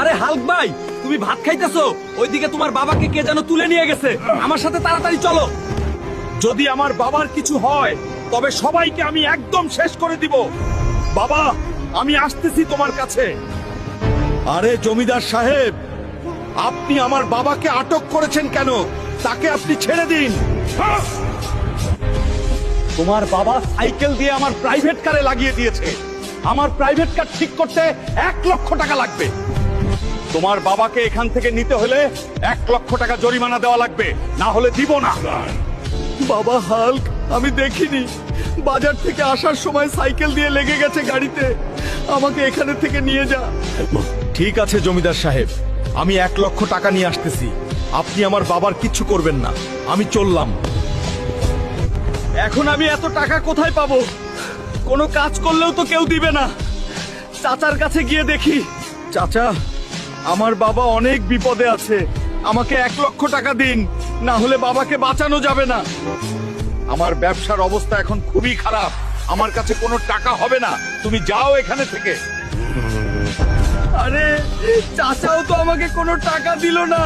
আরে হাল্ক ভাই, তুমি ভাত খাইতেছো, ওইদিকে তোমার বাবাকে কে যেন তুলে নিয়ে গেছে। আমার সাথে তাড়াতাড়ি চলো। যদি আমার বাবার কিছু হয় তবে সবাইকে আমি একদম শেষ করে দিব। বাবা, আমি আসতেছি তোমার কাছে। আরে জমিদার সাহেব, আপনি আমার বাবাকে আটক করেছেন কেন? তাকে আপনি ছেড়ে দিন। তোমার বাবা সাইকেল দিয়ে আমার প্রাইভেট কারে লাগিয়ে দিয়েছে। আমার প্রাইভেট কার ঠিক করতে 1,00,000 টাকা লাগবে। তোমার বাবাকে এখান থেকে নিতে হলে 1,00,000 টাকা জরিমানা দেওয়া লাগবে, না হলে দিব না। বাবা হাল্ক, আমি দেখিনি। বাজার থেকে আসার সময় সাইকেল দিয়ে লেগে গেছে গাড়িতে। আমাকে এখানে থেকে নিয়ে যা। ঠিক আছে জমিদার সাহেব, আমি 1,00,000 টাকা নিয়ে আসতেছি। আপনি আমার বাবার কিচ্ছু করবেন না। আমি চললাম। এখন আমি এত টাকা কোথায় পাবো? কোনো কাজ করলেও তো কেউ দিবে না। চাচার কাছে গিয়ে দেখি। চাচা, আমার বাবা অনেক বিপদে আছে, আমাকে 1,00,000 টাকা দিন, না হলে বাবাকে বাঁচানো যাবে না। আমার ব্যবসার অবস্থা এখন খুবই খারাপ, আমার কাছে কোনো টাকা হবে না। তুমি যাও এখানে থেকে। আরে চাচাও তো আমাকে কোনো টাকা দিল না।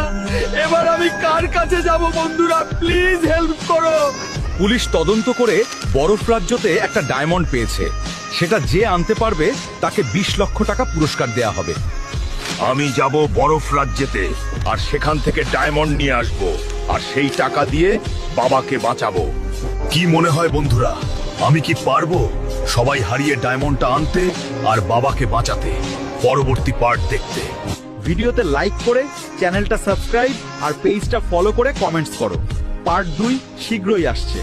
এবার আমি কার কাছে যাব? বন্ধুরা প্লিজ হেল্প করো। পুলিশ তদন্ত করে বরফ রাজ্যতে একটা ডায়মন্ড পেয়েছে। সেটা যে আনতে পারবে তাকে 20,00,000 টাকা পুরস্কার দেয়া হবে। আমি যাব বরফ রাজ্যেতে, আর সেখান থেকে ডায়মন্ড নিয়ে আসব, আর সেই টাকা দিয়ে বাবাকে বাঁচাবো। কি মনে হয় বন্ধুরা, আমি কি পারবো সবাই হারিয়ে ডায়মন্ডটা আনতে আর বাবাকে বাঁচাতে? পরবর্তী পার্ট দেখতে ভিডিওতে লাইক করে চ্যানেলটা সাবস্ক্রাইব আর পেজটা ফলো করে কমেন্টস করো। পার্ট 2 শীঘ্রই আসছে।